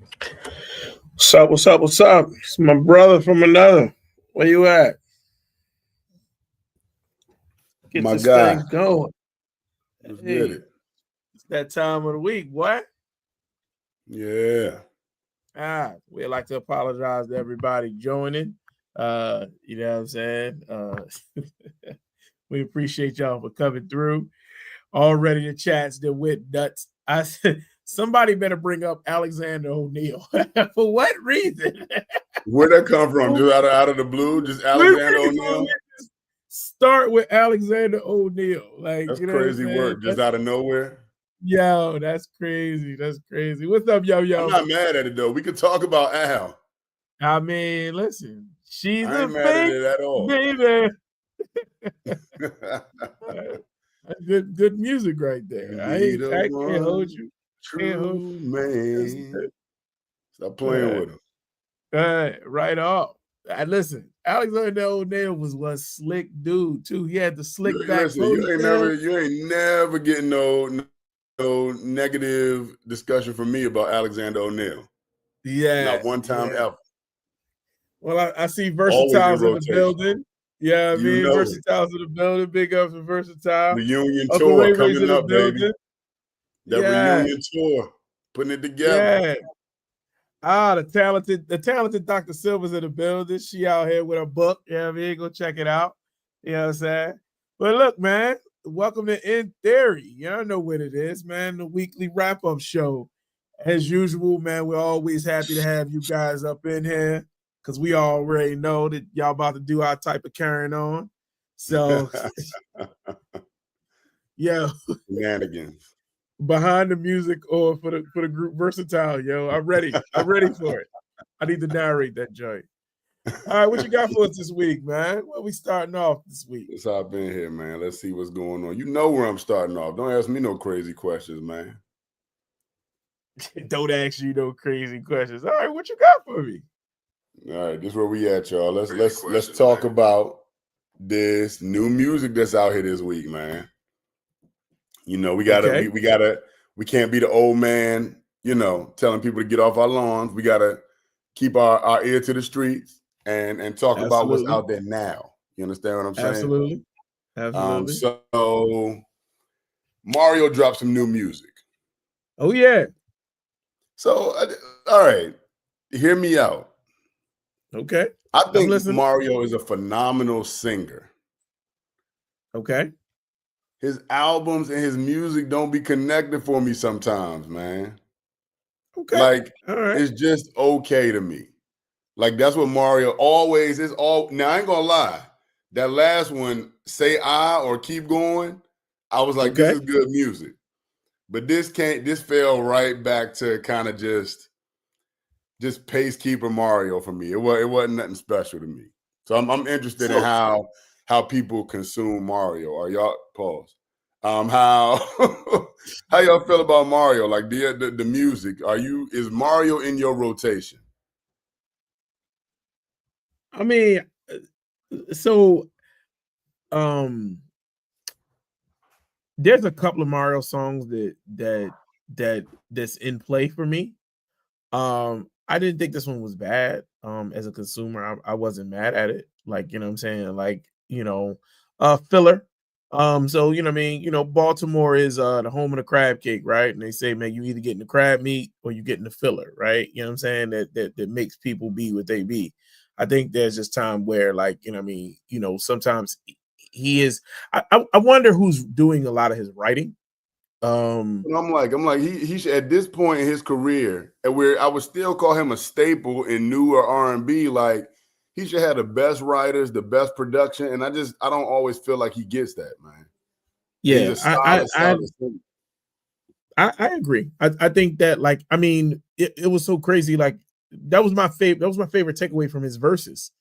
What's up? What's up? What's up? It's my brother from another. Where you at? Get My this guy. thing going. Let's Hey, get it. it's that time of the week. What? Yeah. We'd like to apologize to everybody joining. You know what I'm saying? We appreciate y'all for coming through. Already the chats that went nuts. I said somebody better bring up Alexander O'Neal. For what reason? Where'd that come from? Just out of the blue? Just Alexander O'Neal? Start with Alexander O'Neal. Like, That's you know crazy what I'm work. Just out of nowhere? Yo, that's crazy. That's crazy. What's up, yo? I'm not mad at it, though. We could talk about Al. I mean, listen, she's I ain't a mad at fake it at all. baby. Good music right there. I can't hold you. True man. Stop playing with him. Right off. Listen, Alexander O'Neal was one slick dude too. He had the slick back. Listen, you ain't never getting no negative discussion from me about Alexander O'Neal. Yeah, not one time ever. Well, I see Versatile's in the building. Yeah, I mean, Versatile's in the building. Big up for Versatile. Reunion tour coming up, baby. That reunion tour, putting it together. Yeah. The talented Dr. Silver's in the building. She out here with her book. Yeah, I mean, go check it out. You know what I'm saying? But look, man, welcome to In Theory. Y'all know what it is, man. The weekly wrap-up show. As usual, man, we're always happy to have you guys up in here because we already know that y'all about to do our type of carrying on. So, yeah. Shenanigans. Behind the music or for the group Versatile, yo. I'm ready for it. I need to narrate that joint. All right, what you got for us this week, man? Where we starting off this week? That's how I've been here, man. Let's see what's going on. You know where I'm starting off. Don't ask me no crazy questions, man. Don't ask you no crazy questions. All right, what you got for me? All right, this is where we at, y'all. Let's talk about this new music that's out here this week, man. You know, we can't be the old man, you know, telling people to get off our lawns. We gotta keep our ear to the streets and talk about what's out there now. You understand what I'm saying? Absolutely. So Mario dropped some new music. Oh yeah. So all right, hear me out. Okay. I think Mario is a phenomenal singer. Okay. His albums and his music don't be connected for me sometimes, man. Okay. Like, all right. It's just okay to me. Like, that's what Mario always is. Now, I ain't gonna lie. That last one, Say I or Keep Going, I was like, This is good music. But this fell right back to kind of just pacekeeper Mario for me. It wasn't nothing special to me. So I'm interested in how people consume Mario. Are y'all pause? How y'all feel about Mario? Like the music? Is Mario in your rotation? I mean, so there's a couple of Mario songs that's in play for me. I didn't think this one was bad. As a consumer, I wasn't mad at it. Like, you know what I'm saying? Like, you know, filler. So, you know what I mean? You know, Baltimore is the home of the crab cake, right? And they say, man, you either getting the crab meat or you getting the filler, right? You know what I'm saying? That makes people be what they be. I think there's just time where, like, you know what I mean? You know, sometimes he is. I wonder who's doing a lot of his writing. I'm like he should, at this point in his career, and where I would still call him a staple in newer R&B, like he should have the best writers, the best production, and I don't always feel like he gets that, man. Yeah, I agree. I think that, like, I mean, it was so crazy. Like, that was my favorite takeaway from his verses,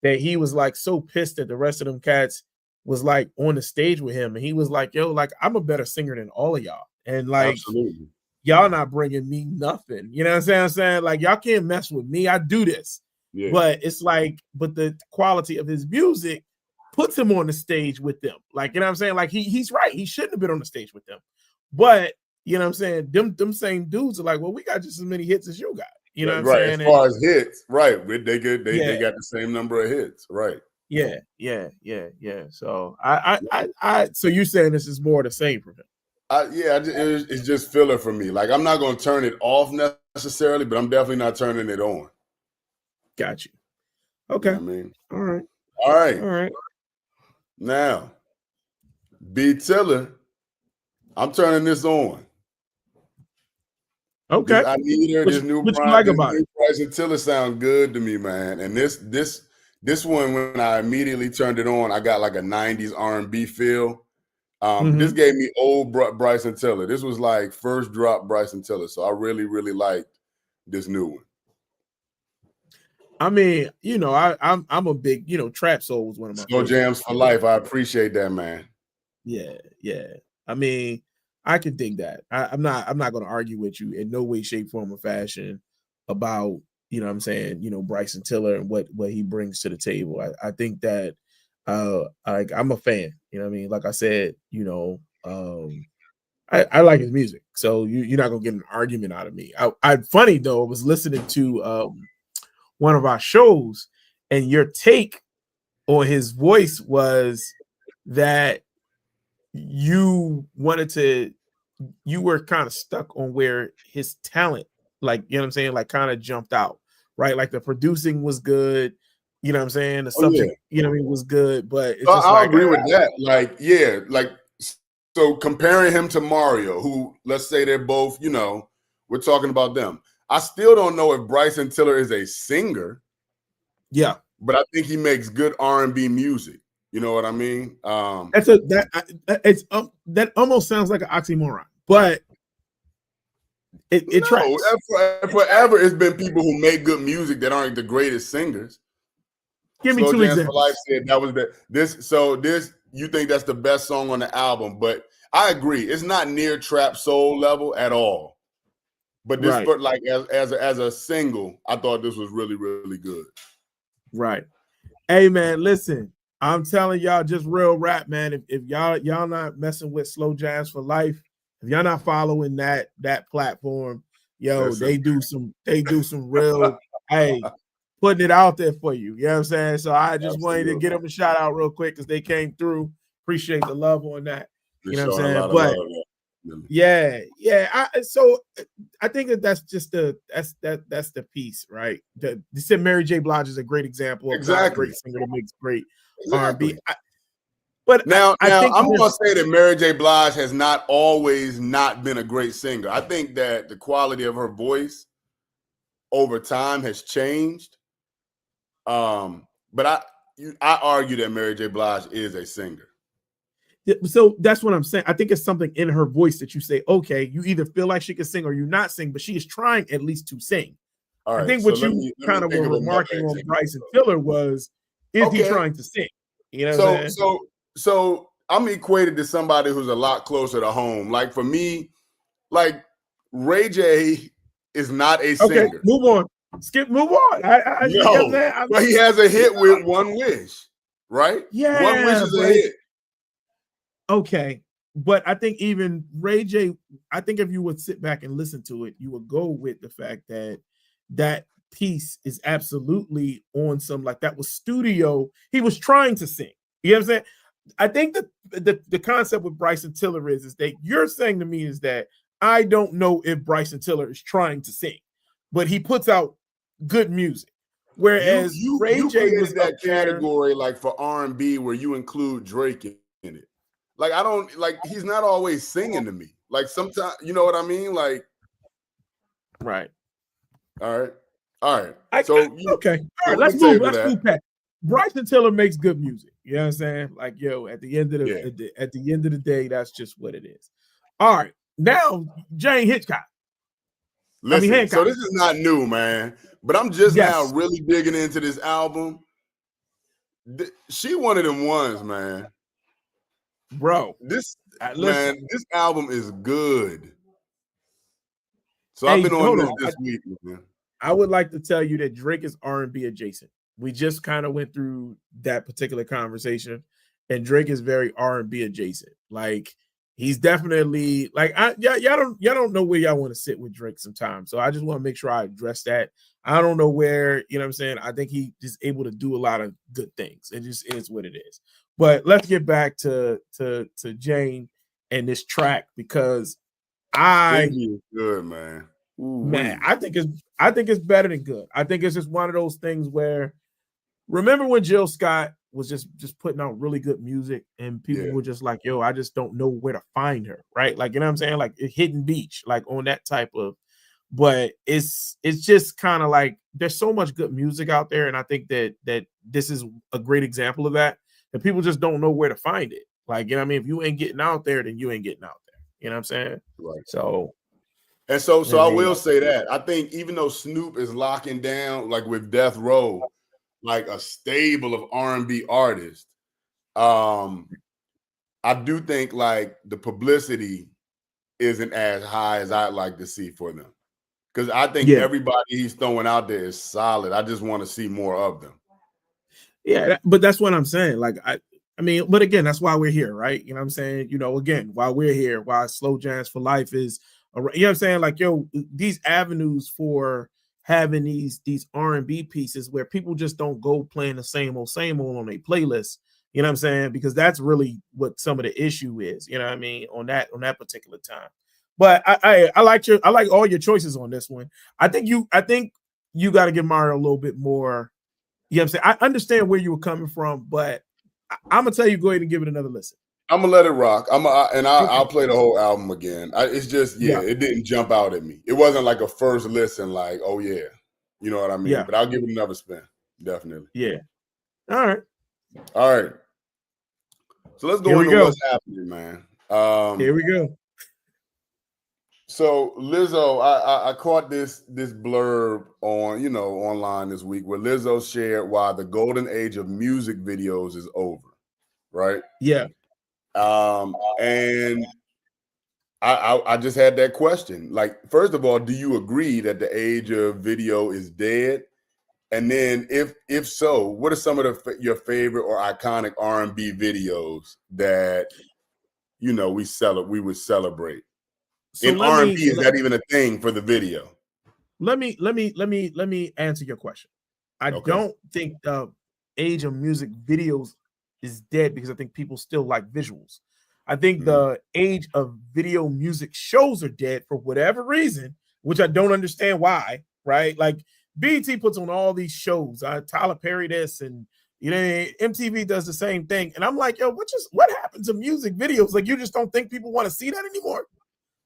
that he was like so pissed that the rest of them cats was like on the stage with him, and he was like, yo, like, I'm a better singer than all of y'all, and like, absolutely, y'all not bringing me nothing. You know what I'm saying? Like, y'all can't mess with me. I do this. Yeah. But it's like, but the quality of his music puts him on the stage with them. Like, you know what I'm saying? Like, he's right. He shouldn't have been on the stage with them. But, you know what I'm saying? Them same dudes are like, well, we got just as many hits as you got. You know what I'm right. saying? As far as hits, right. They Yeah. got the same number of hits, right? Yeah. So so you're saying this is more the same for him? It's just filler for me. Like, I'm not going to turn it off necessarily, but I'm definitely not turning it on. Got you. Okay. You know what I mean? All right. Now, B Tiller, I'm turning this on. Okay. I need her. This new Bryson Tiller sound good to me, man. And this one, when I immediately turned it on, I got like a 90s R&B feel. This gave me old Bryson Tiller. This was like first drop Bryson Tiller. So I really, really liked this new one. I mean, I'm a big, Trap Soul was one of my Slow Jams for life. I appreciate that, man. Yeah. I mean, I can dig that. I'm not going to argue with you in no way, shape, form, or fashion about, what I'm saying, Bryson Tiller and what he brings to the table. I think that I'm a fan. You know what I mean? Like I said, I like his music, so you're not gonna get an argument out of me. Funny though, I was listening to one of our shows, and your take on his voice was that you were kind of stuck on where his talent, like, you know what I'm saying, like kind of jumped out, right? Like the producing was good, you know what I'm saying? The subject, you know what I mean, was good, but it's just I agree with that. Like, so comparing him to Mario, who, let's say they're both, we're talking about them. I still don't know if Bryson Tiller is a singer. Yeah. But I think he makes good R&B music. You know what I mean? That almost sounds like an oxymoron, but it tracks. Forever it's been people who make good music that aren't the greatest singers. Give me two examples. For Life said that was this you think that's the best song on the album, but I agree. It's not near Trap Soul level at all. But this, but like as a single, I thought this was really, really good. Right. Hey man, listen. I'm telling y'all, just real rap, man. If y'all not messing with Slow Jams for Life, if y'all not following that platform, they do some real putting it out there for you. You know what I'm saying? So I just wanted to get them a shout out real quick because they came through. Appreciate the love on that. You know what I'm saying? But so I think that's just that's the piece, right? You said Mary J. Blige is a great example of a great singer that makes great R&B. But now I'm going to say that Mary J. Blige has not always not been a great singer. I think that the quality of her voice over time has changed. But I argue that Mary J. Blige is a singer. So that's what I'm saying. I think it's something in her voice that you say, okay, you either feel like she can sing or you not sing, but she is trying at least to sing. I think what you kind of were remarking on Bryson Tiller was, is he trying to sing? You know what I'm saying? So I'm equated to somebody who's a lot closer to home. Like for me, like Ray J is not a singer. Okay, move on. Move on. But he has a hit with One Wish, right? Yeah. One Wish is a hit. Okay. But I think even Ray J, I think if you would sit back and listen to it, you would go with the fact that that piece is absolutely on some, like, that was studio. He was trying to sing. You know what I'm saying? I think that the concept with Bryson Tiller is that you're saying to me is that I don't know if Bryson Tiller is trying to sing, but he puts out good music. Whereas Ray J was that category like for R&B where you include Drake in it. Like, I don't like, he's not always singing to me. Like sometimes, you know what I mean? Like, right. All right. Okay. All right. Let's move past. Bryson Tiller makes good music. You know what I'm saying? Like, at the end of the day, that's just what it is. All right. Now, Jane Hitchcock. Listen, so this is not new, man. But I'm just now really digging into this album. She one of them ones, man. Bro, this album is good. So I've been on this week, man. I would like to tell you that Drake is R&B adjacent. We just kind of went through that particular conversation, and Drake is very R&B adjacent. Like, He's definitely like y'all don't know where y'all want to sit with Drake sometimes. So I just want to make sure I address that. I don't know where, you know what I'm saying? I think he is able to do a lot of good things. It just is what it is. But let's get back to Jane and this track, because good, man. Man, I think it's better than good. I think it's just one of those things where, remember when Jill Scott was just putting out really good music and people were just like, yo, I just don't know where to find her, right? Like, you know what I'm saying? Like Hidden Beach, like on that type of, but it's just kind of like there's so much good music out there. And I think that this is a great example of that people just don't know where to find it. Like, you know what I mean? If you ain't getting out there, then you ain't getting out there. You know what I'm saying? Right. So I will say that I think even though Snoop is locking down, like with Death Row, like a stable of R&B artists, I do think like the publicity isn't as high as I'd like to see for them, because I think everybody he's throwing out there is solid. I just want to see more of them. Yeah, but that's what I'm saying. Like I mean, but again, that's why we're here, right? You know what I'm saying? You know, again, while we're here, why Slow Jams for Life is, you know what I'm saying? Like, yo, these avenues for having these R&B pieces where people just don't go playing the same old on a playlist. You know what I'm saying? Because that's really what some of the issue is. You know what I mean? On that particular time. But I like all your choices on this one. I think you got to give Mario a little bit more. You know what I'm saying? I understand where you were coming from, but I'm gonna tell you, go ahead and give it another listen. I'm gonna let it rock. I'll play the whole album again. It's just it didn't jump out at me. It wasn't like a first listen, like, oh yeah, you know what I mean. Yeah. But I'll give it another spin, definitely. Yeah. All right. So let's go into what's happening, man. Here we go. So Lizzo, I caught this blurb on online this week where Lizzo shared why the golden age of music videos is over, right? Yeah. And I just had that question. Like, first of all, do you agree that the age of video is dead? And then if so, what are some of your favorite or iconic R&B videos that we would celebrate? So in R&B, is that even a thing for the video? Let me answer your question. I don't think the age of music videos is dead, because I think people still like visuals. I think the age of video music shows are dead for whatever reason, which I don't understand why, right? Like BET puts on all these shows, Tyler Perry this, and MTV does the same thing. And I'm like, yo, what happened to music videos? Like, you just don't think people want to see that anymore?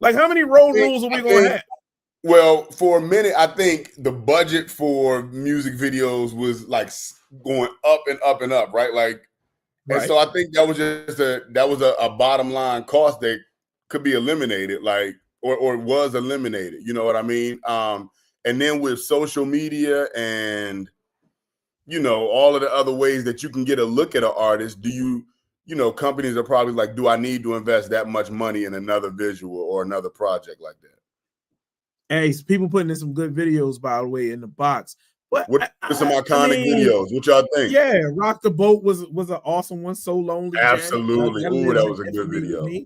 Like, how many road rules are we going to have? Well, for a minute, I think the budget for music videos was like going up and up and up, right? Like, and so I think that was just a bottom line cost that could be eliminated, like, or was eliminated. You know what I mean? And then with social media and all of the other ways that you can get a look at an artist, companies are probably like, do I need to invest that much money in another visual or another project like that? Hey, people putting in some good videos, by the way, in the box. What are some iconic videos? What y'all think? Yeah, Rock the Boat was an awesome one. So Lonely. Absolutely. That was a good video.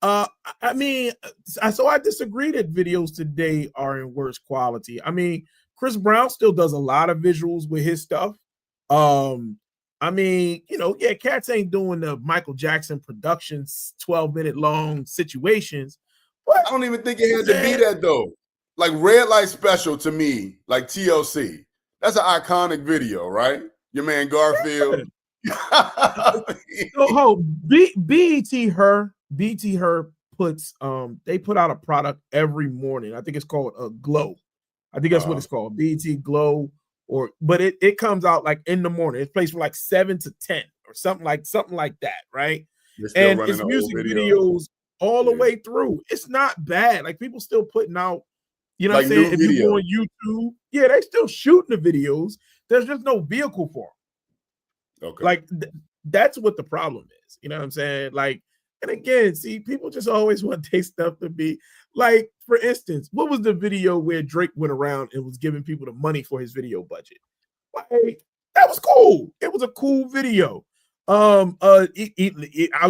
I mean, so I disagree that videos today are in worse quality. I mean, Chris Brown still does a lot of visuals with his stuff. I mean, cats ain't doing the Michael Jackson Productions 12-minute long situations. But I don't even think it had to be that though. Like Red Light Special to me, like TLC, that's an iconic video, right? Your man Garfield. BET Her puts they put out a product every morning. I think it's called Glow. I think that's what it's called, BET Glow. But it comes out like in the morning. It plays from like 7 to 10 or something like that, right? And it's music videos all the way through. It's not bad. Like, people still putting out, you know what I'm saying? If you go on YouTube, they still shooting the videos. There's just no vehicle for them. Okay. Like that's what the problem is. You know what I'm saying? Like, and again, see, people just always want their stuff to be like, for instance, what was the video where Drake went around and was giving people the money for his video budget? Like, that was cool. It was a cool video. I'll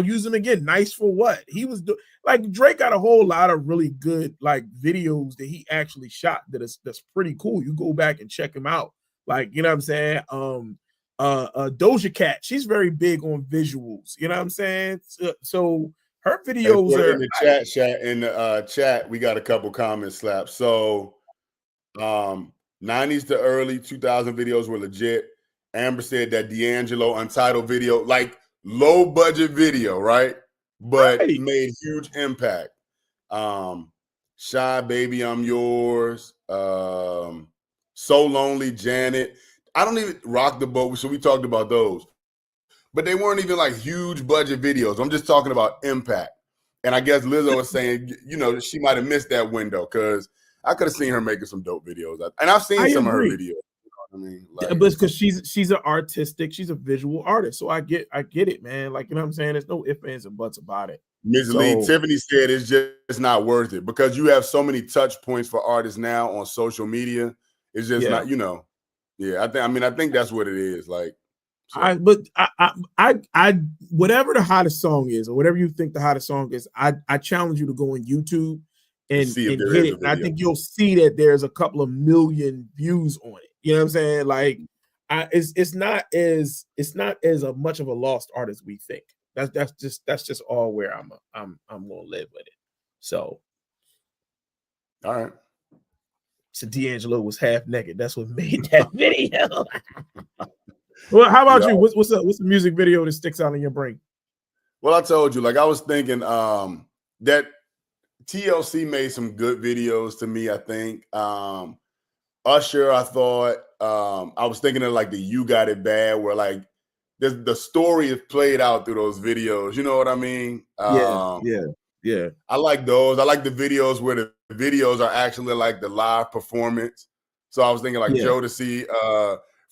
use him again. Nice for what he was doing. Like Drake got a whole lot of really good like videos that he actually shot that's pretty cool. You go back and check him out. Like, you know what I'm saying? Doja Cat, she's very big on visuals. You know what I'm saying? So her videos are in the chat. We got a couple comments slaps. So 90s to early 2000 videos were legit. Amber said that D'Angelo Untitled video, like low budget video, right? But made huge impact. Shy Baby, I'm Yours. So Lonely, Janet. I don't even Rock the Boat. So we talked about those. But they weren't even like huge budget videos. I'm just talking about impact. And I guess Lizzo was saying, you know, she might have missed that window because I could have seen her making some dope videos. And I've seen some of her videos. I mean, like, but because she's an artistic, she's a visual artist, so I get it, man. Like, you know what I'm saying? There's no ifs, ands, and buts about it. Ms. Lee, Tiffany said it's not worth it because you have so many touch points for artists now on social media. It's just not, you know. Yeah, I think that's what it is. Like, so. I whatever the hottest song is, or whatever you think the hottest song is, I challenge you to go on YouTube and hit it. And I think you'll see that there's a couple of million views on it. You know what I'm saying? Like, it's not as much of a lost art as we think. That's just all where I'm gonna live with it. So, all right. So D'Angelo was half naked. That's what made that video. Well, how about you? What's the music video that sticks out in your brain? Well, I told you, like I was thinking that TLC made some good videos to me. I think. Usher, I thought, I was thinking of like the You Got It Bad, where like the story is played out through those videos. You know what I mean? Yeah. I like those. I like the videos where the videos are actually like the live performance. So I was thinking like Jodeci,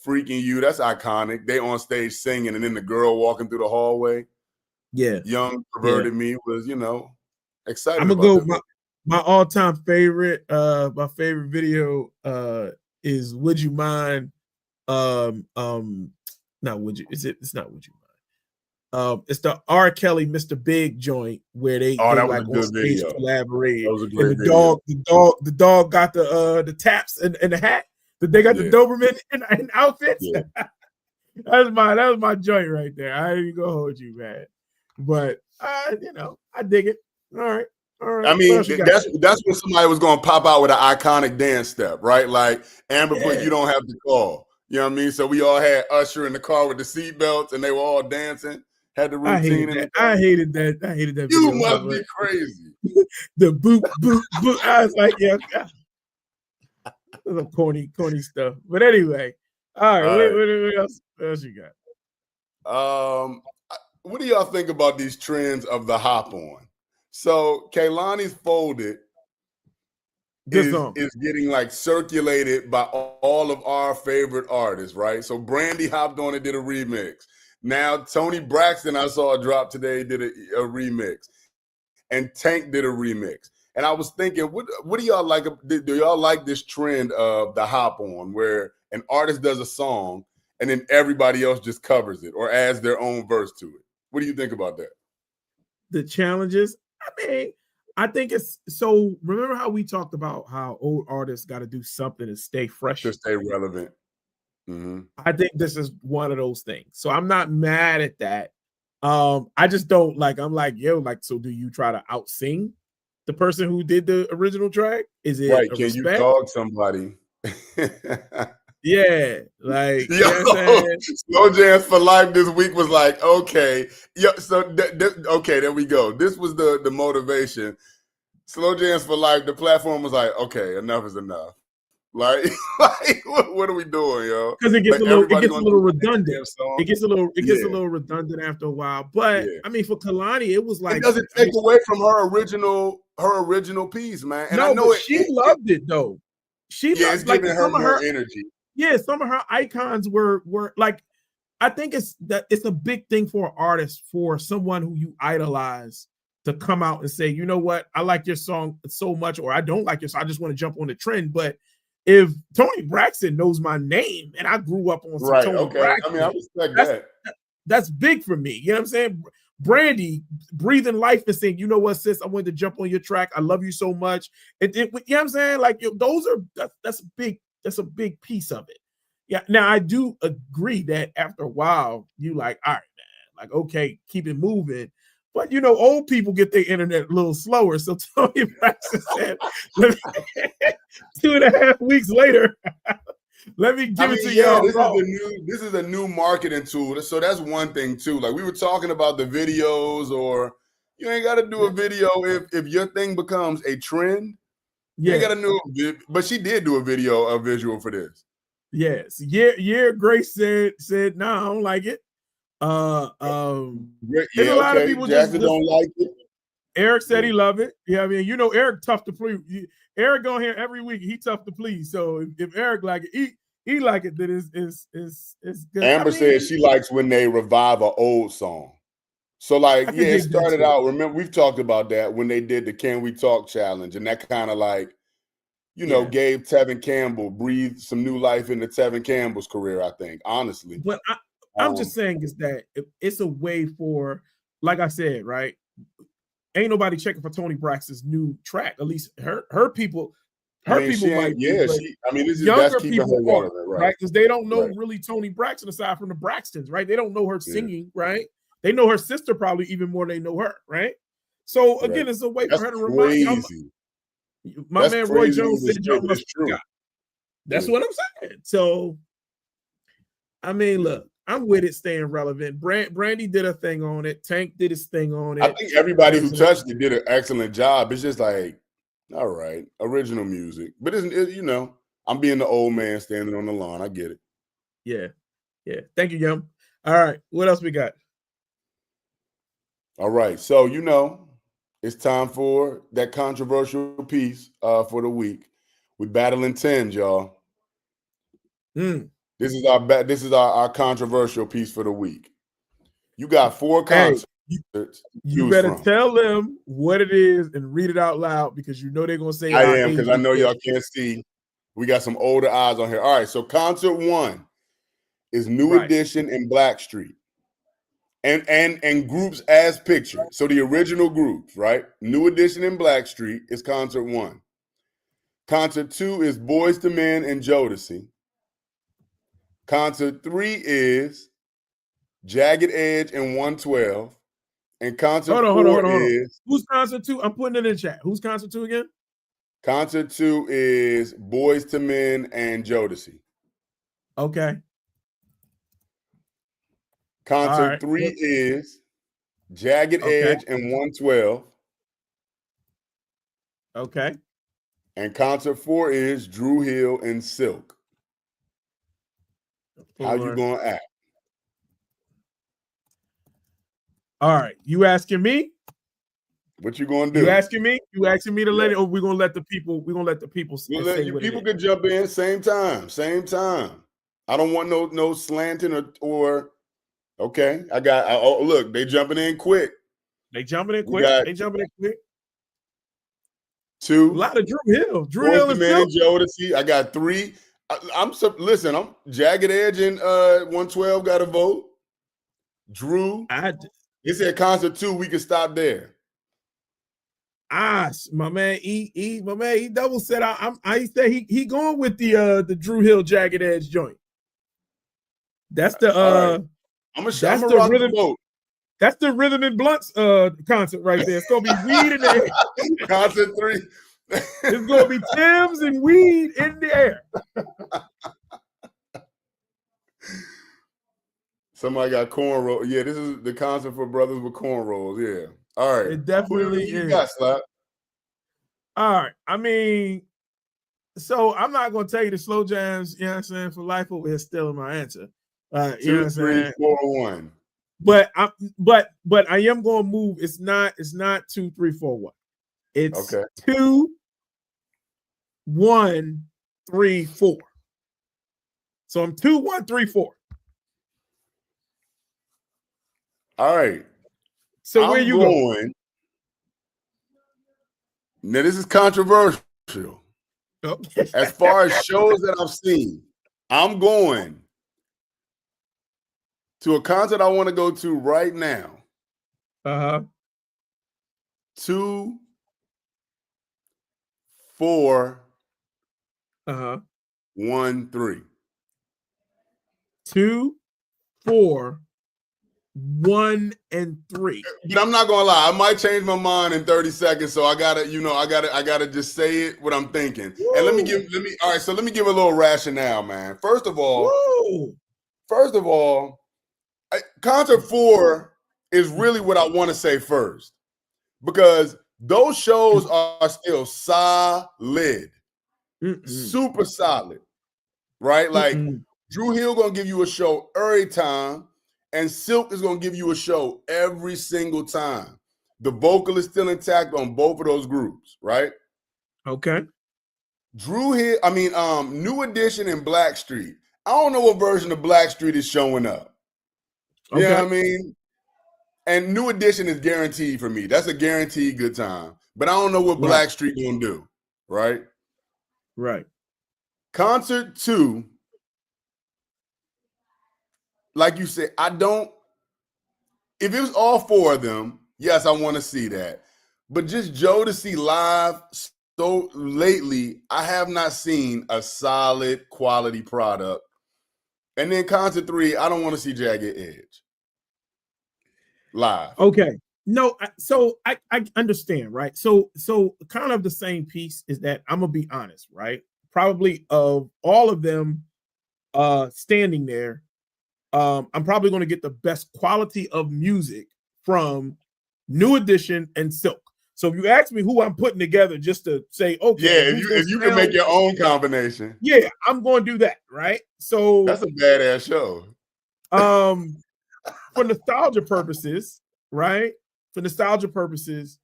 Freaking You. That's iconic. They on stage singing and then the girl walking through the hallway. Yeah. Young Perverted Me was, you know, excited. I'm gonna go. My all-time favorite, my favorite video is Would You Mind? Not Would You, it's not Would You Mind. It's the R. Kelly Mr. Big joint where they that like was a good video. Collaborate. That was a great video. The dog got the taps and the hat. They got the Doberman in outfits. Yeah. that was my joint right there. I ain't gonna hold you, man. But you know, I dig it. All right. I mean, that's when somebody was going to pop out with an iconic dance step, right? Like Amber put You Don't Have to Call. You know what I mean? So we all had Usher in the car with the seatbelts and they were all dancing, had the routine. I hated that. You must be crazy. The boot. I was like, yeah. Some corny stuff. But anyway, all right. What else you got? What do y'all think about these trends of the hop on? So Kehlani's Folded is getting like circulated by all of our favorite artists, right? So Brandy hopped on and did a remix. Now Tony Braxton, I saw a drop today, did a remix. And Tank did a remix. And I was thinking, what do y'all like? Do y'all like this trend of the hop on where an artist does a song and then everybody else just covers it or adds their own verse to it? What do you think about that? The challenges? I mean, I think it's so. Remember how we talked about how old artists got to do something to stay fresh, to stay relevant. Mm-hmm. I think this is one of those things. So I'm not mad at that. I just don't like. I'm like, yo, like, so do you try to out sing the person who did the original track? Is it right? Can respect? You dog somebody? Yeah, like Slow Jams for Life this week was like, okay, so okay, there we go. This was the motivation. Slow Jams for Life, the platform was like, okay, enough is enough. Like what are we doing, yo? Because it gets a little redundant. It gets a little redundant after a while. But I mean, for Kehlani, it was like it doesn't take away from her original piece, man. And no, I know she loved it though. It's giving her more energy. Yeah, some of her icons were like, I think it's a big thing for an artist, for someone who you idolize, to come out and say, you know what, I like your song so much, or I don't like your song, I just want to jump on the trend. But if Tony Braxton knows my name and I grew up on some Tony Braxton, I mean, I respect that. that's big for me. You know what I'm saying? Brandy breathing life and saying, you know what, sis, I wanted to jump on your track. I love you so much. You know what I'm saying? Like, those are that's a big piece of it. Yeah. Now I do agree that after a while, you like, all right, man, like, okay, keep it moving. But old people get their internet a little slower. So Tony Braxton said, 2.5 weeks later, let me give it to y'all. This is a new marketing tool. So that's one thing too. Like we were talking about the videos, or you ain't got to do a video if your thing becomes a trend. You ain't got to do. But she did do a visual for this. Yes. Yeah. Grace said, no, I don't like it. A lot of people Jackson don't like it. Eric said he love it. Yeah, I mean, Eric tough to please. Eric going here every week. He tough to please. So if Eric like it, he like it. Then it's good. Amber said she likes when they revive an old song. So like, it started out. Remember, we've talked about that when they did the Can We Talk challenge, and that kind of like, gave Tevin Campbell, breathed some new life into Tevin Campbell's career. I think, honestly. But I'm just saying is that it's a way for, like I said, right? Ain't nobody checking for Toni Braxton's new track. At least her people. People might. Younger people, right? Because they don't know really Toni Braxton aside from the Braxtons, right? They don't know her singing, right? They know her sister probably even more than they know her, right? So again, it's a way for her to remind you. My man Roy Jones said, "Y'all must forgot." That's what I'm saying. So, I mean, look. I'm with it staying relevant. Brandy did a thing on it. Tank did his thing on it. I think everybody who touched it did an excellent job. It's just like, all right, original music. But I'm being the old man standing on the lawn. I get it. Yeah. Thank you, Yum. All right. What else we got? All right. So, it's time for that controversial piece for the week. We battling 10, y'all. This is our controversial piece for the week. You got 4 concerts. You better tell them what it is and read it out loud because they're gonna say I am, because I know y'all can't see. We got some older eyes on here. All right, so concert 1 is New Edition and Blackstreet. And groups as pictured. So the original groups, right? New Edition and Blackstreet is concert 1. Concert 2 is Boyz II Men and Jodeci. Concert 3 is Jagged Edge and 112. And concert 4 is... Who's concert 2? I'm putting it in chat. Who's concert 2 again? Concert 2 is Boyz II Men and Jodeci. Okay. Concert 3 is Jagged Edge and 112. Okay. And concert 4 is Dru Hill and Silk. How you gonna act? All right. You asking me? What you gonna do? You asking me? You asking me to let it, or we're gonna let the people say what people can jump in same time. I don't want no slanting or okay. Look, they jumping in quick. They jumping in quick. 2. A lot of Dru Hill. Dru Hill is Man, Jodeci. I got 3. I'm Jagged Edge and 112 got a vote. Dru. He said concert 2, we can stop there. My man, he double said I said he going with the Dru Hill Jagged Edge joint. That's the I'm gonna rock the vote. That's the Rhythm and Blunts concert right there. It's gonna be weed in the air. Concert 3. It's gonna be Tim's and weed in the air. Somebody got cornrows. Yeah, this is the concert for brothers with cornrows. Yeah. All right. It definitely is. Got, Slap? All right. I mean, so I'm not gonna tell you the slow jams, you know what I'm saying, for life over here still in my answer. You know what I'm saying? 4, 1. But I am gonna move. It's not 2, 3, 4, 1. It's 2, 1, 3, 4. So I'm 2, 1, 3, 4. All right. So where you going? Now this is controversial. Oh. As far as shows that I've seen, I'm going to a concert I want to go to right now. 2, 4, 1, 3. 2, 4, 1, and 3. But I'm not gonna lie, I might change my mind in 30 seconds. So I gotta just say it what I'm thinking. Woo. And let me give a little rationale, man. First of all, concert 4 is really what I want to say first, because those shows are still solid, super solid, right? Like Dru Hill gonna give you a show every time, and Silk is gonna give you a show every single time. The vocal is still intact on both of those groups, right? Okay. Dru Hill, New Edition and Blackstreet. I don't know what version of Blackstreet is showing up. You know what I mean? And New Edition is guaranteed for me. That's a guaranteed good time. But I don't know what Blackstreet gonna do, right? Right. Concert 2, like you said, if it was all 4 of them, yes, I want to see that. But just Jodeci live, so lately, I have not seen a solid quality product. And then concert 3, I don't want to see Jagged Edge live. Okay. No, so I understand, right? So kind of the same piece is that I'm gonna be honest, right? Probably of all of them standing there, I'm probably going to get the best quality of music from New Edition and Silk. So if you ask me who I'm putting together, just to say, okay, if you can make your own combination, I'm going to do that, right? So that's a badass show. For nostalgia purposes, right? For nostalgia purposes,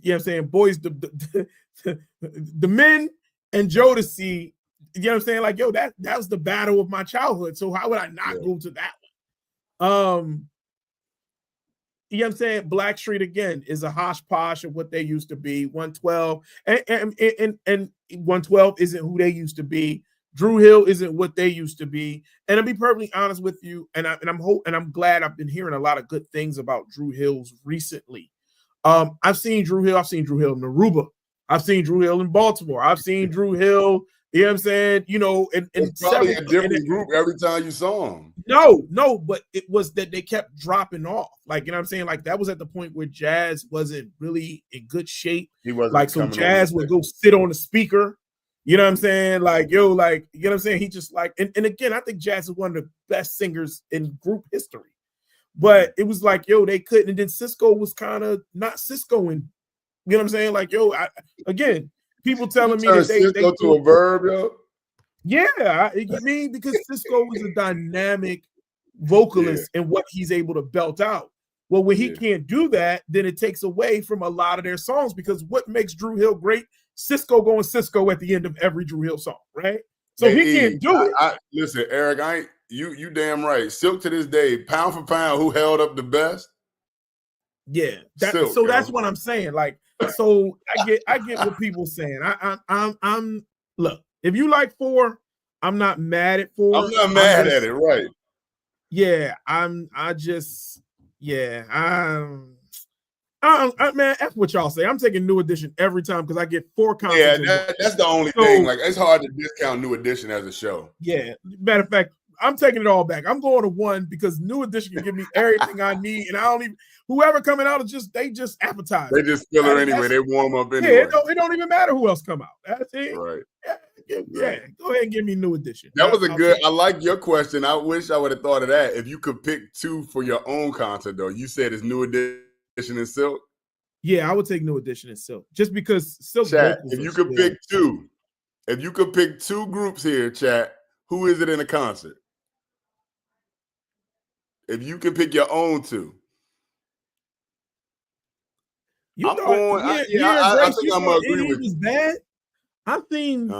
you know what I'm saying? Boys, the Men and Jodeci. You know what I'm saying? Like, yo, that was the battle of my childhood. So how would I not go to that one? You know what I'm saying? Blackstreet again is a hodgepodge of what they used to be. 112 and 112 isn't who they used to be. Dru Hill isn't what they used to be. And I'll be perfectly honest with you. And I'm glad I've been hearing a lot of good things about Dru Hill's recently. I've seen Dru Hill in Aruba. I've seen Dru Hill in Baltimore. I've seen Dru Hill. You know what I'm saying? You know, and it's probably a different group every time you saw them. No, but it was that they kept dropping off. Like, you know what I'm saying? Like, that was at the point where Jazz wasn't really in good shape. He wasn't like, so Jazz would go sit on the speaker. You know what I'm saying? Like, yo, like, you know what I'm saying? He just like, and again, I think Jazz is one of the best singers in group history. But it was like, yo, they couldn't. And then Cisco was kind of not Cisco-ing. You know what I'm saying? Like, yo, again, people telling me that they to a verb, yo. Yeah, I mean, because Cisco was a dynamic vocalist in what he's able to belt out. Well, when he can't do that, then it takes away from a lot of their songs, because what makes Dru Hill great? Cisco going Cisco at the end of every Dru Hill song, right? So he can't do it. Listen, Eric, you damn right. Silk to this day, pound for pound, who held up the best? Yeah, Silk, that's what I'm saying. Like, so I get what people saying. I'm look, if you like 4, I'm not mad at 4. I'm not mad at it, right? Yeah, man, that's what y'all say. I'm taking New Edition every time because I get 4 concerts. Yeah, that's the only thing. Like, it's hard to discount New Edition as a show. Yeah, matter of fact, I'm taking it all back. I'm going to 1 because New Edition can give me everything I need, and I don't even. Whoever coming out is just appetize. They just filler anyway. They warm up anyway. Yeah, it don't even matter who else come out. That's it. Right. Yeah. Go ahead and give me New Edition. That was I like your question. I wish I would have thought of that. If you could pick 2 for your own concert, though, you said it's New Edition and Silk. Yeah, I would take New Edition and Silk, just because Silk. Chat, if you could pick 2, if you could pick 2 groups here, chat, who is it in a concert? If you can pick your own 2. I think I'm gonna agree with you. Bad. I've seen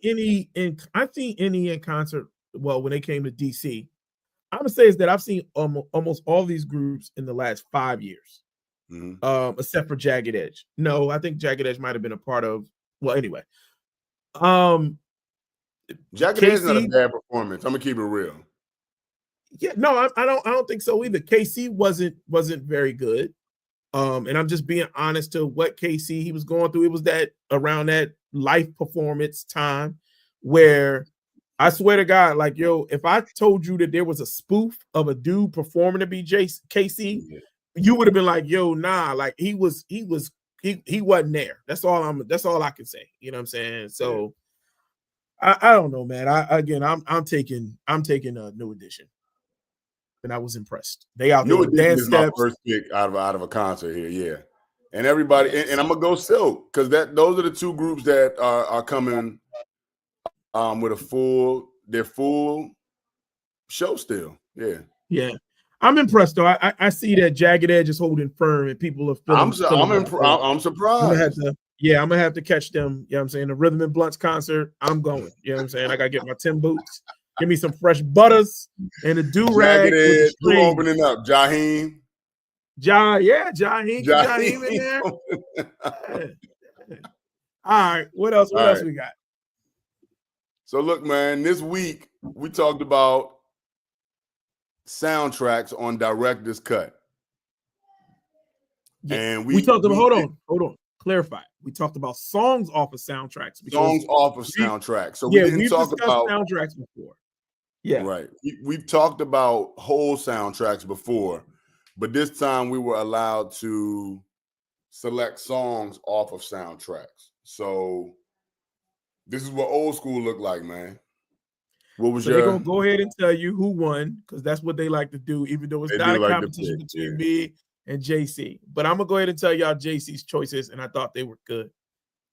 any in concert. Well, when they came to DC, I'm gonna say is that I've seen almost all these groups in the last 5 years, except for Jagged Edge. No, I think Jagged Edge might have been a part of. Well, anyway, Jagged Edge is not a bad performance. I'm gonna keep it real. Yeah, no, I don't think so either. KC wasn't very good. And I'm just being honest to what KC he was going through. It was that around that life performance time where I swear to God, like, yo, if I told you that there was a spoof of a dude performing to be KC, you would have been like, yo, nah, like he wasn't there. That's all I can say. You know what I'm saying? So I don't know, man. I'm taking a New Edition. And I was impressed. They out New there Edition dance is steps. my first pick out of a concert here, yeah. And everybody, and I'm gonna go Silk because those are the two groups that are coming with their full show still. Yeah. Yeah. I'm impressed though. I see that Jagged Edge is holding firm and people are feeling. I'm surprised. I'm gonna have to catch them. You know what I'm saying? The Rhythm and Blunts concert, I'm going. You know what I'm saying? I gotta get my Tim boots, give me some fresh butters and a do-rag. Who opening up? Jaheim? Jaheim in there. All right. What else we got? So look, man, this week we talked about soundtracks on Director's Cut. Yeah. And we talked about hold on. Clarify. We talked about songs off of soundtracks. Songs off of soundtracks. So we didn't talk about soundtracks before. Yeah. Right. We've talked about whole soundtracks before, but this time we were allowed to select songs off of soundtracks. So this is what old school looked like, man. What was they're gonna go ahead and tell you who won, because that's what they like to do, even though it's not a competition between me and JC. But I'm gonna go ahead and tell y'all JC's choices, and I thought they were good.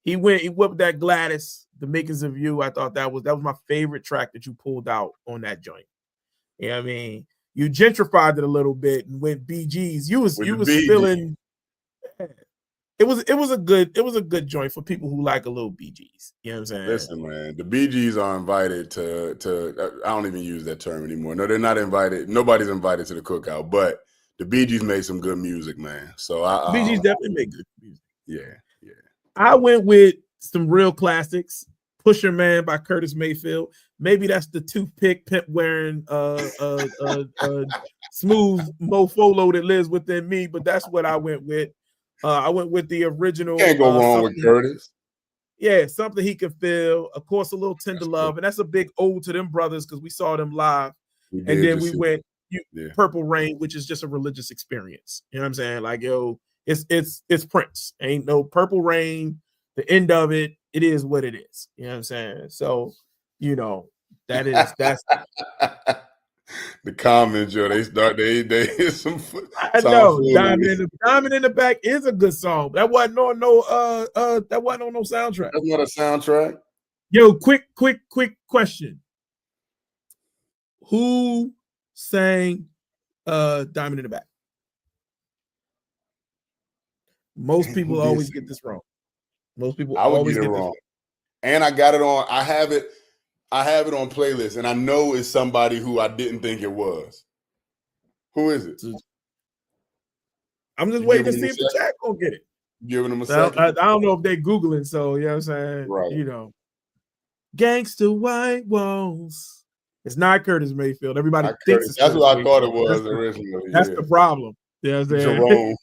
He whipped that Gladys, The Makers of You. I thought that was my favorite track that you pulled out on that joint. You know what I mean? You gentrified it a little bit and went BGs. You was feeling. It was a good joint for people who like a little BGs. You know what I'm saying? Listen, man, the BGs are invited to I don't even use that term anymore. No, they're not invited. Nobody's invited to the cookout, but the BGs made some good music, man. So BGs definitely make good music. Yeah. I went with some real classics. Pusher Man by Curtis Mayfield. Maybe that's the toothpick pimp wearing smooth mofolo that lives within me, but that's what I went with. I went with the original. Can't go wrong with Curtis. Yeah, Something He Can Feel. Of course, a little Tender Love, and that's a big ode to them brothers because we saw them live. And then we went Purple Rain, which is just a religious experience. You know what I'm saying? Like, yo, it's Prince. Ain't no Purple Rain. The end of it, it is what it is. You know what I'm saying? So, you know, that's the comments, yo. They hit some. I know. Diamond in the Back is a good song. That wasn't on no soundtrack. That's not a soundtrack. Yo, quick question. Who sang Diamond in the Back? Most people always get this wrong. Most people always get it wrong. And I got it on. I have it on playlist, and I know it's somebody who I didn't think it was. Who is it? I'm just waiting to see if the chat gonna get it. Giving them a second. I don't know if they're Googling, so you know what I'm saying? Right. You know. Gangsta White Walls. It's not Curtis Mayfield. Everybody thinks it's that's Curtis what I Mayfield. thought it was originally. That's the problem. You know what I'm saying? Jerome.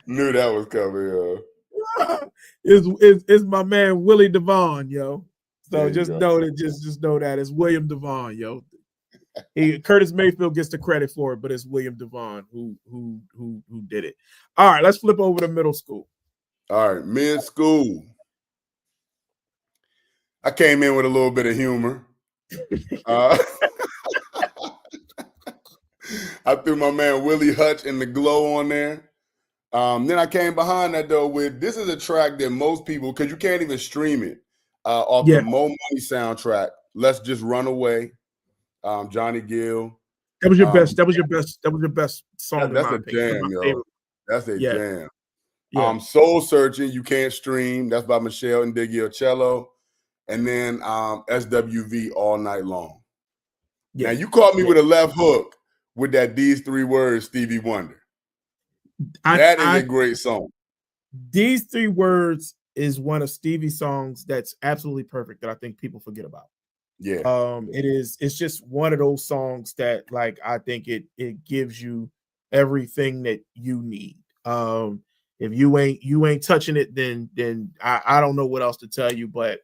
Knew that was coming, yo. It's my man Willie Devon, yo. So just know that it's William Devon, yo. Curtis Mayfield gets the credit for it, but it's William Devon who did it. All right, let's flip over to middle school. All right, mid school. I came in with a little bit of humor. I threw my man Willie Hutch and The Glow on there. Then I came behind that though with this is a track that most people, because you can't even stream it, off the Mo Money soundtrack. Let's Just Run Away. Johnny Gill. That was your best. That was your best song. That's a jam, yo. That's a jam. Yeah. Soul Searching, You Can't Stream. That's by Michelle and Diggy Ocello. And then SWV, All Night Long. Yeah. Now you caught me with a left hook with that These Three Words, Stevie Wonder. That is a great song. These Three Words is one of Stevie's songs that's absolutely perfect that I think people forget about. Yeah. It's just one of those songs that, like, I think it gives you everything that you need. If you ain't touching it, then I don't know what else to tell you, but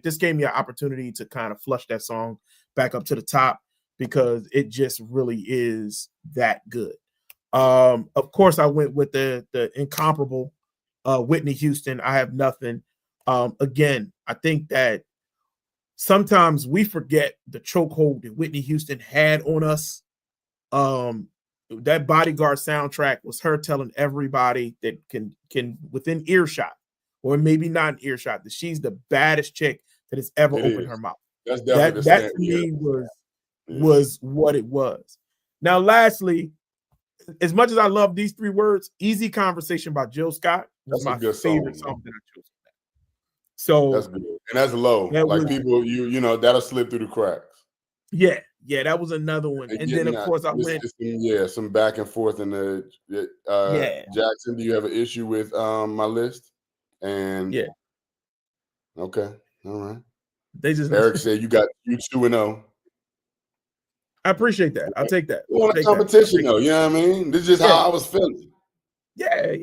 this gave me an opportunity to kind of flush that song back up to the top because it just really is that good. Of course I went with the incomparable Whitney Houston, I Have Nothing. Again, I think that sometimes we forget the chokehold that Whitney Houston had on us. That Bodyguard soundtrack was her telling everybody that can within earshot, or maybe not an earshot, that she's the baddest chick that has ever opened her mouth. That's definitely that to me was what it was. Now, lastly, as much as I love these three words, Easy Conversation by Jill Scott was my favorite song that I chose. So that's good. And that's low. Like people, you know, that'll slip through the cracks. Yeah, that was another one. And then of course I went some back and forth in the Jackson, do you have an issue with my list? And okay, all right. Eric said you 2-0. I appreciate that. I'll take that. You want a competition though, you know what I mean? This is just how I was feeling. Yeah.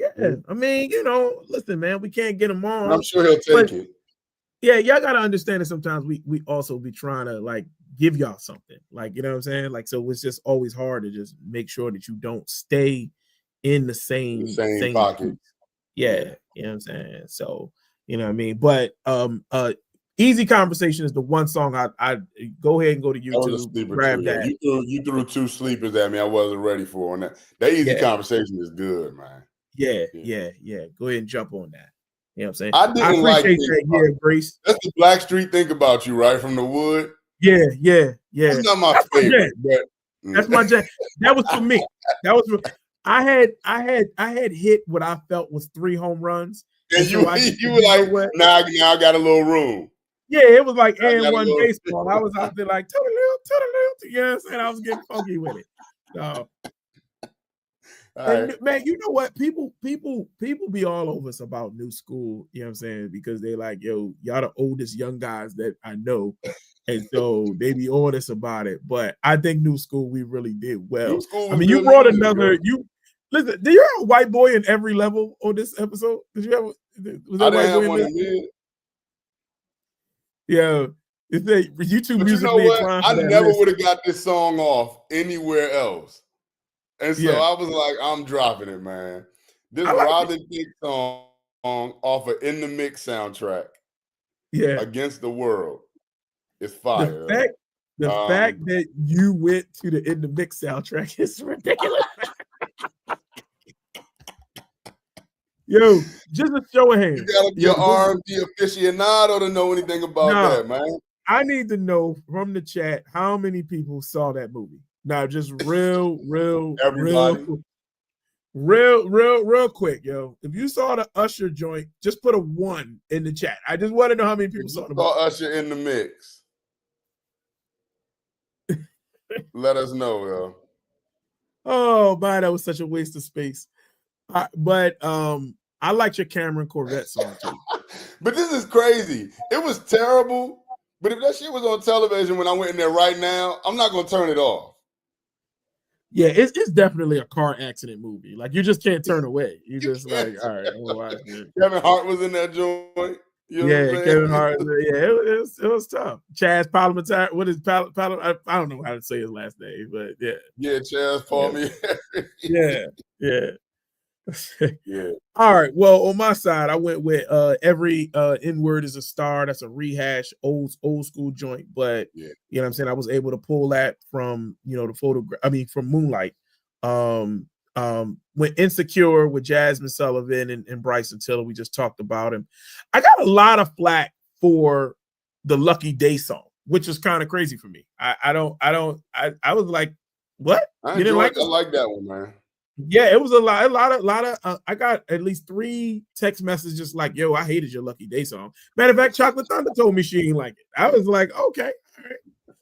I mean, listen, man, we can't get them on. And I'm sure he'll take it. Yeah, y'all gotta understand that sometimes we also be trying to like give y'all something, like, you know what I'm saying? Like, so it's just always hard to just make sure that you don't stay in the same pocket. Yeah, you know what I'm saying? So, you know what I mean? But Easy Conversation is the one song I go ahead and go to YouTube, grab that. You threw two sleepers at me I wasn't ready for on that. That Easy Conversation is good, man. Yeah. Go ahead and jump on that. You know what I'm saying? I appreciate that, Grace. That's the Blackstreet Think About You, right? From The Wood. Yeah. That's not my favorite. That's my jam. That was for me. I had hit what I felt was 3 home runs. And you were like, now I got a little room. Yeah, it was like and1 baseball. I was out there like, you know what I'm saying? I was getting funky with it. So, and man, you know what? People be all over us about New School, you know what I'm saying? Because they like, yo, y'all the oldest young guys that I know. And so they be on us about it. But I think New School, we really did well. I mean, you brought another, listen, do you have a white boy in every level on this episode? Did you have was that white boy in there? Yeah. It's a YouTube music. You know what? I never would have got this song off anywhere else. And so I was like, I'm dropping it, man. This Robin Thicke song off of In the Mix soundtrack. Yeah. Against the World. It's fire. The fact that you went to the In the Mix soundtrack is ridiculous. Yo, just a show of hands. You gotta be an R&B aficionado to know anything about that, man. I need to know from the chat how many people saw that movie. Now, just real quick, yo. If you saw the Usher joint, just put a 1 in the chat. I just want to know how many people saw the movie. Usher in the mix. Let us know, yo. Oh, man, that was such a waste of space. But I liked your Cameron Corvette song too. But this is crazy. It was terrible. But if that shit was on television when I went in there right now, I'm not gonna turn it off. Yeah, it's definitely a car accident movie. Like, you just can't turn away. You just like, all right, I'm gonna watch it. Kevin Hart was in that joint. You know Kevin Hart. Yeah, it was tough. Chaz Palminteri. What is I don't know how to say his last name, but yeah. Yeah, Chaz Palminteri. Yeah. Yeah. All right. Well, on my side, I went with every N-word is a star. That's a rehash, old school joint. But you know what I'm saying? I was able to pull that from, the photograph. I mean, from Moonlight. Went Insecure with Jasmine Sullivan and Bryson Tiller. We just talked about him. I got a lot of flack for the Lucky Day song, which is kind of crazy for me. I was like, what? I like that one, man. Yeah, it was a lot of I got at least 3 text messages like, yo, I hated your Lucky Day song. Matter of fact, Chocolate Thunder told me she ain't like it. I was like, okay, all right.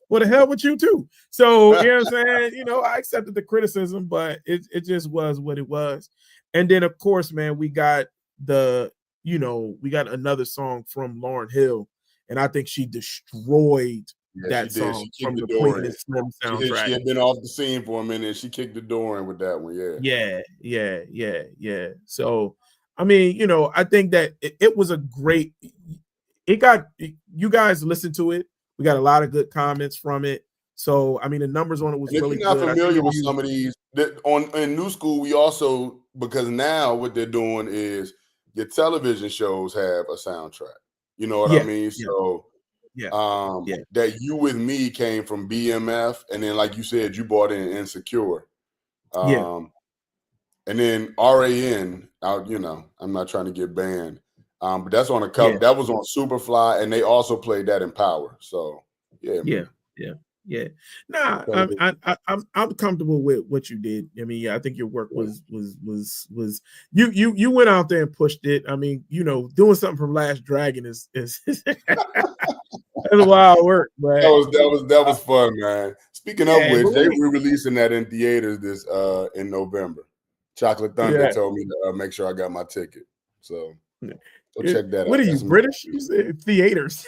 Well, the hell with you too. So, you know what I'm saying? I accepted the criticism, but it just was what it was. And then, of course, man, we got the we got another song from Lauryn Hill, and I think she destroyed that song from the Queen and Slim soundtrack. She had been off the scene for a minute, and she kicked the door in with that one. Yeah. So, I mean, I think that it was a great. It got you guys listened to it. We got a lot of good comments from it. So, I mean, the numbers on it was really good. If you're not familiar with some of these, in New School, we also, because now what they're doing is your television shows have a soundtrack. You know what I mean? So, that You With Me came from BMF, and then, like you said, you bought in Insecure. And then RAN, I'm not trying to get banned. But that's on a cover. That was on Superfly, and they also played that in Power. So, yeah. Nah, I'm comfortable with what you did. I mean, I think your work was you went out there and pushed it. I mean, doing something from Last Dragon is that's a wild work, man. That was fun, man. Speaking of which, they re-releasing that in theaters this in November. Chocolate Thunder told me to make sure I got my ticket. So go check that out. What are you, British? You said theaters.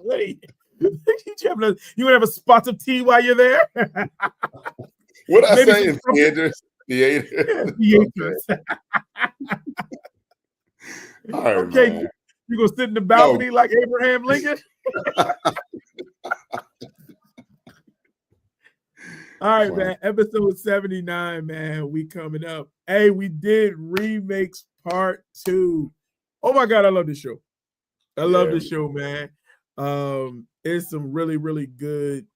What are you? You would have a spot of tea while you're there. What I say in theaters? Theaters. All right, okay, man. You gonna sit in the balcony like Abraham Lincoln? All right, man. Episode 79, man. We coming up. Hey, we did remakes part 2. Oh my God, I love this show. I love this show, man. There's some really, really good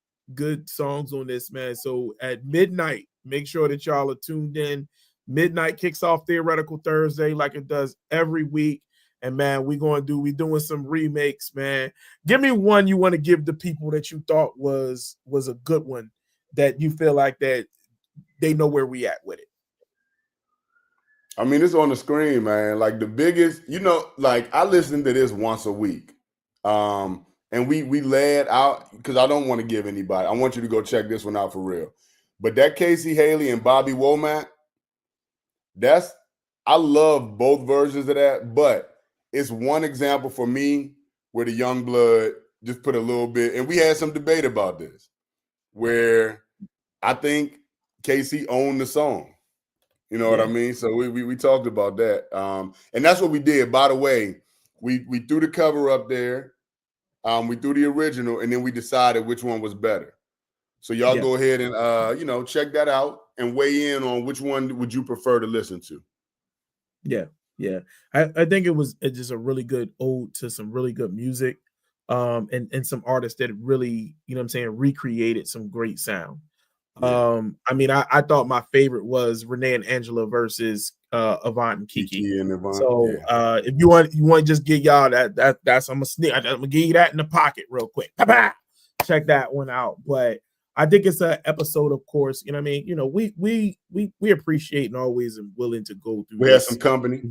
songs on this, man. So at midnight, make sure that y'all are tuned in. Midnight kicks off Theoretical Thursday like it does every week. And man, we're doing some remakes, man. Give me one you want to give the people that you thought was a good one, that you feel like that they know where we at with it. I mean, it's on the screen, man. Like the biggest, like I listen to this once a week. And we laid out, because I don't want to give anybody. I want you to go check this one out for real. But that Casey Haley and Bobby Womack, I love both versions of that, but it's one example for me where the young blood just put a little bit, and we had some debate about this, where I think Casey owned the song. You know what I mean? So we talked about that. And that's what we did. By the way, we threw the cover up there. We threw the original, and then we decided which one was better. So y'all go ahead and check that out and weigh in on which one would you prefer to listen to. Yeah. I think it's just a really good ode to some really good music, and some artists that really, recreated some great sound. I mean, I thought my favorite was Renee and Angela versus Avant and Kiki. And Avant, so if you want to just give y'all that's I'm gonna give you that in the pocket real quick. Check that one out. But I think it's an episode, of course. We appreciate and always willing to go through. We have some company.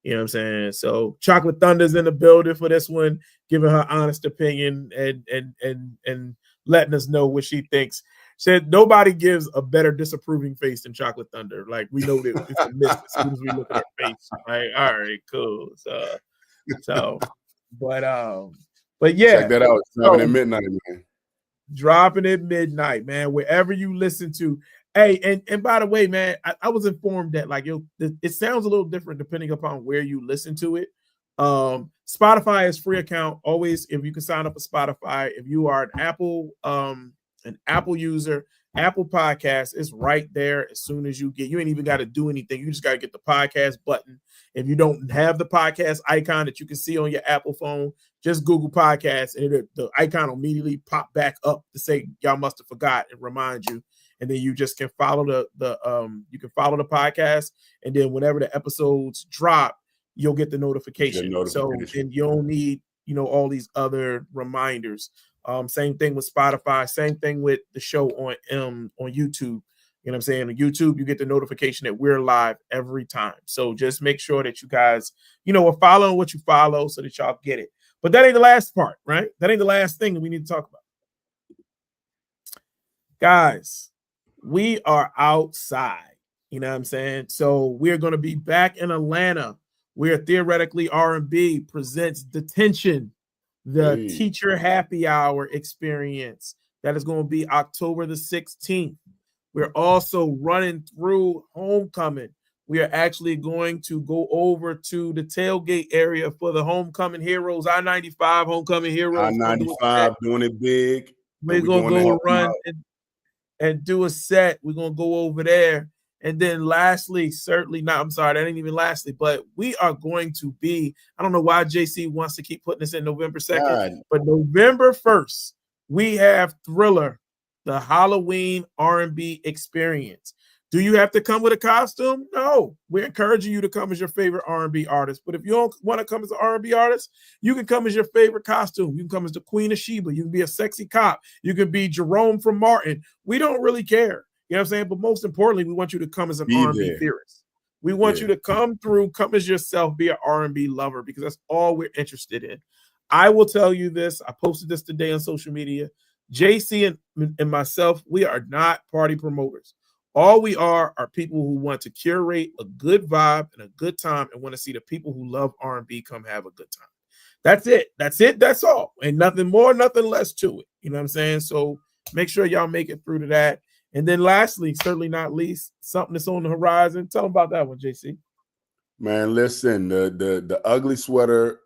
You know what I'm saying? So Chocolate Thunder's in the building for this one, giving her honest opinion and letting us know what she thinks. Said nobody gives a better disapproving face than Chocolate Thunder. Like, we know that it's a miss as soon as we look at her face. Like, all right, cool. But yeah. Check that out. It's dropping at midnight, man. Dropping at midnight, man. Wherever you listen to. Hey, and by the way, man, I was informed that it sounds a little different depending upon where you listen to it. Spotify is free account. Always, if you can sign up for Spotify, if you are an Apple user, Apple Podcasts is right there. As soon as you ain't even got to do anything. You just got to get the podcast button. If you don't have the podcast icon that you can see on your Apple phone, just Google Podcasts, and the icon will immediately pop back up to say y'all must have forgot and remind you. And then you just can follow the podcast, and then whenever the episodes drop, you'll get the notification. So, and you don't need all these other reminders. Same thing with Spotify, same thing with the show on YouTube. You know what I'm saying? On YouTube, you get the notification that we're live every time. So just make sure that you guys, are following what you follow so that y'all get it. But that ain't the last part, right? That ain't the last thing that we need to talk about. Guys, we are outside. You know what I'm saying? So we're going to be back in Atlanta, where Theoretically R&B presents Detention, the teacher happy hour experience. That is going to be October the 16th. We're also running through Homecoming. We are actually going to go over to the tailgate area for the Homecoming Heroes, I-95 Homecoming Heroes. I-95 doing it big. We're going to go run and do a set. We're going to go over there. And then lastly, certainly not, I'm sorry, that ain't even lastly, but we are going to be, I don't know why JC wants to keep putting this in November 2nd, but November 1st, we have Thriller, the Halloween R&B experience. Do you have to come with a costume? No. We're encouraging you to come as your favorite R&B artist. But if you don't want to come as an R&B artist, you can come as your favorite costume. You can come as the Queen of Sheba. You can be a sexy cop. You can be Jerome from Martin. We don't really care. You know what I'm saying? But most importantly, we want you to come as an R&B theorist. We want you to come through, come as yourself, be an R&B lover, because that's all we're interested in. I will tell you this. I posted this today on social media. JC and myself, we are not party promoters. All we are people who want to curate a good vibe and a good time and want to see the people who love R&B come have a good time. That's it. That's it. That's all. And nothing more, nothing less to it. You know what I'm saying? So make sure y'all make it through to that. And then lastly, certainly not least, something that's on the horizon. Tell them about that one, JC. Man, listen, the Ugly Sweater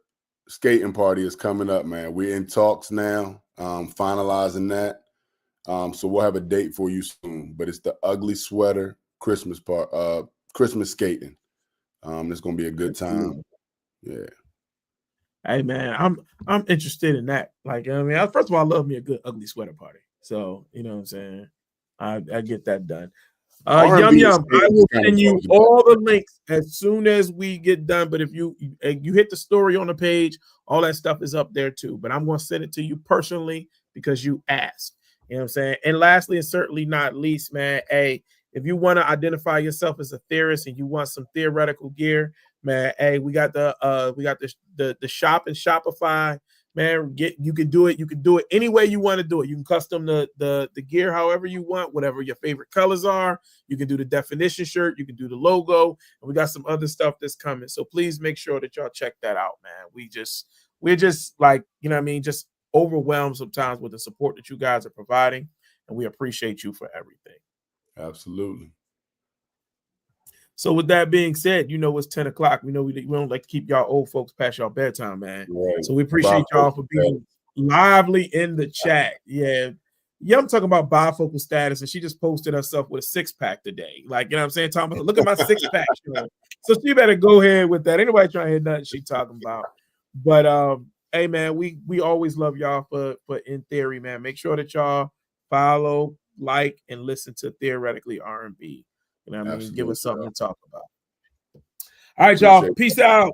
skating party is coming up, man. We're in talks now, finalizing that. So we'll have a date for you soon. But it's the Ugly Sweater Christmas skating. It's gonna be a good time. Yeah. Hey man, I'm interested in that. Like, I mean, first of all, I love me a good ugly sweater party. So you know what I'm saying? I get that done. Yum Yum, I will send you all the links as soon as we get done. But if you hit the story on the page, all that stuff is up there too. But I'm going to send it to you personally because you asked. You know what I'm saying? And lastly, and certainly not least, man, hey, if you want to identify yourself as a theorist and you want some theoretical gear, man, hey, we got the shop and Shopify. Man, you can do it. You can do it any way you want to do it. You can custom the gear however you want, whatever your favorite colors are. You can do the definition shirt. You can do the logo. And we got some other stuff that's coming. So please make sure that y'all check that out, man. We're just like, you know what I mean, just overwhelmed sometimes with the support that you guys are providing. And we appreciate you for everything. Absolutely. So with that being said, you know it's 10 o'clock. We know we don't like to keep y'all old folks past y'all bedtime, man. Right. So we appreciate y'all for being lively in the chat. Yeah. I'm talking about bifocal status, and she just posted herself with a six-pack today. Like, you know what I'm saying? Talking about, look at my six-pack. So she better go ahead with that. Anybody trying to hear nothing she talking about. But hey man, we always love y'all for In Theory, man. Make sure that y'all follow, like, and listen to Theoretically R&B. You know what I mean? Give us something to talk about. All right, y'all. Peace out.